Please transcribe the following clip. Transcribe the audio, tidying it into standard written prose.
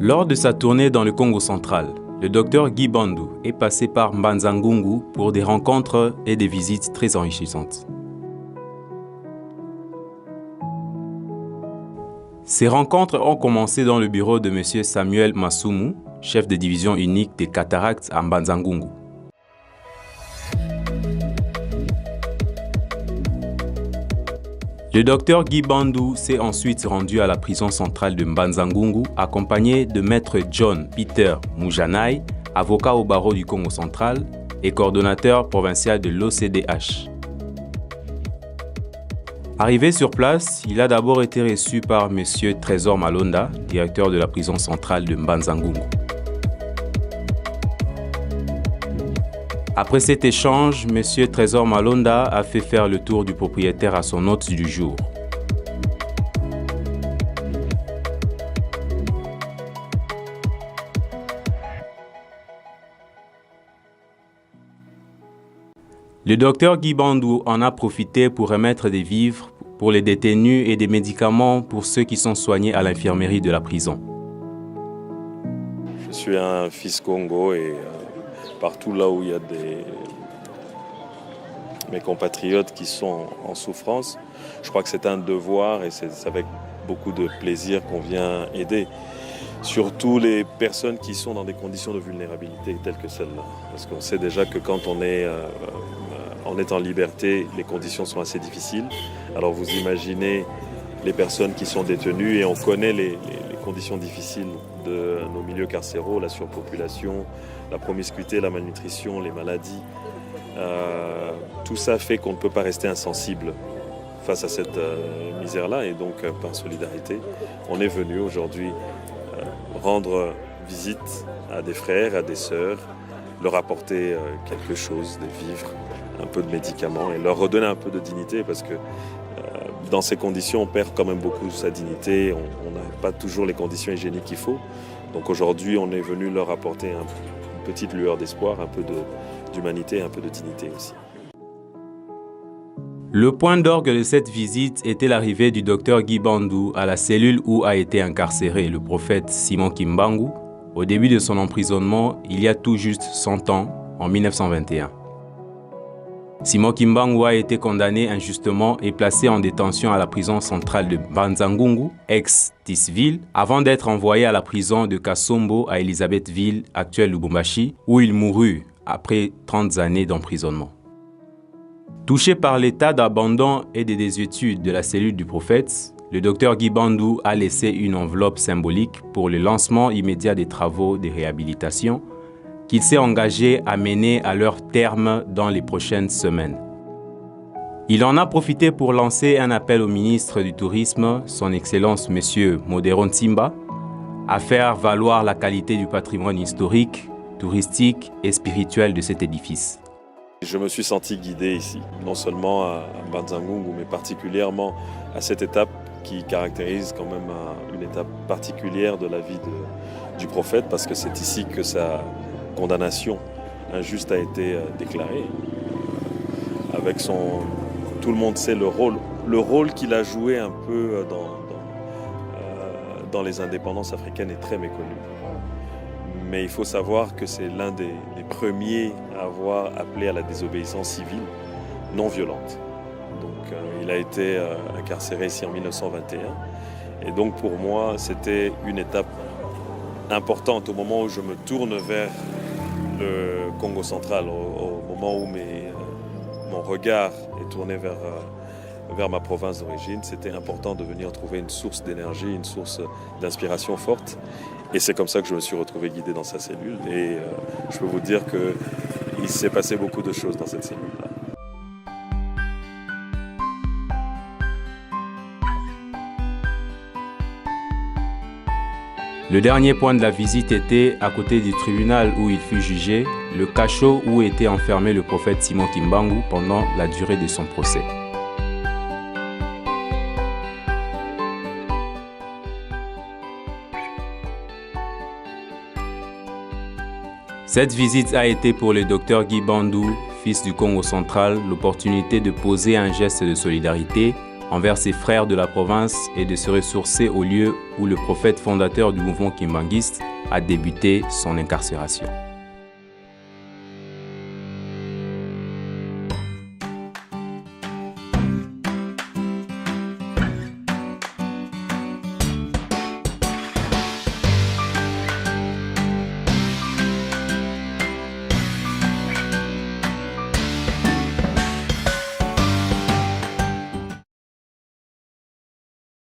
Lors de sa tournée dans le Congo central, le docteur Guy Bandou est passé par Mbanza-Ngungu pour des rencontres et des visites très enrichissantes. Ces rencontres ont commencé dans le bureau de M. Samuel Massoumou, chef de division unique des cataractes à Mbanza-Ngungu. Le docteur Guy Bandou s'est ensuite rendu à la prison centrale de Mbanza-Ngungu accompagné de maître John Peter Moujanai, avocat au barreau du Congo central et coordonnateur provincial de l'OCDH. Arrivé sur place, il a d'abord été reçu par M. Trésor Malonda, directeur de la prison centrale de Mbanza-Ngungu. Après cet échange, M. Trésor Malonda a fait faire le tour du propriétaire à son hôte du jour. Le docteur Guy Bandou en a profité pour remettre des vivres pour les détenus et des médicaments pour ceux qui sont soignés à l'infirmerie de la prison. Je suis un fils Congo et partout là où il y a mes compatriotes qui sont en souffrance, je crois que c'est un devoir et c'est avec beaucoup de plaisir qu'on vient aider. Surtout les personnes qui sont dans des conditions de vulnérabilité telles que celle-là. Parce qu'on sait déjà que quand on est en liberté, les conditions sont assez difficiles. Alors vous imaginez les personnes qui sont détenues et on connaît les conditions difficiles de nos milieux carcéraux, la surpopulation, la promiscuité, la malnutrition, les maladies. Tout ça fait qu'on ne peut pas rester insensible face à cette misère-là et donc par solidarité, on est venu aujourd'hui rendre visite à des frères, à des sœurs, leur apporter quelque chose, des vivres, un peu de médicaments et leur redonner un peu de dignité parce que dans ces conditions, on perd quand même beaucoup sa dignité, on n'a pas toujours les conditions hygiéniques qu'il faut. Donc aujourd'hui, on est venu leur apporter une petite lueur d'espoir, un peu d'humanité, un peu de dignité aussi. Le point d'orgue de cette visite était l'arrivée du docteur Guy Bandou à la cellule où a été incarcéré le prophète Simon Kimbangu au début de son emprisonnement il y a tout juste 100 ans, en 1921. Simon Kimbangu a été condamné injustement et placé en détention à la prison centrale de Mbanza-Ngungu, ex-Tisville, avant d'être envoyé à la prison de Kasombo à Elisabethville, actuelle Lubumbashi, où il mourut après 30 années d'emprisonnement. Touché par l'état d'abandon et de désuétude de la cellule du prophète, le docteur Guy Bandou a laissé une enveloppe symbolique pour le lancement immédiat des travaux de réhabilitation qu'il s'est engagé à mener à leur terme dans les prochaines semaines. Il en a profité pour lancer un appel au ministre du Tourisme, son Excellence M. Modero Nsimba, à faire valoir la qualité du patrimoine historique, touristique et spirituel de cet édifice. Je me suis senti guidé ici, non seulement à Mbanza-Ngungu, mais particulièrement à cette étape qui caractérise quand même une étape particulière de la vie du prophète, parce que c'est ici que sa condamnation injuste a été déclarée. Avec tout le monde sait le rôle qu'il a joué un peu dans les indépendances africaines est très méconnu. Mais il faut savoir que c'est l'un des premiers à avoir appelé à la désobéissance civile non violente. Donc il a été incarcéré ici en 1921. Et donc pour moi, c'était une étape importante au moment où je me tourne vers le Congo central, au moment où mon regard est tourné vers ma province d'origine. C'était important de venir trouver une source d'énergie, une source d'inspiration forte. Et c'est comme ça que je me suis retrouvé guidé dans sa cellule. Et je peux vous dire qu'il s'est passé beaucoup de choses dans cette cellule-là. Le dernier point de la visite était, à côté du tribunal où il fut jugé, le cachot où était enfermé le prophète Simon Kimbangu pendant la durée de son procès. Cette visite a été pour le docteur Guy Bandou, fils du Congo central, l'opportunité de poser un geste de solidarité envers ses frères de la province et de se ressourcer au lieu où le prophète fondateur du mouvement kimbanguiste a débuté son incarcération.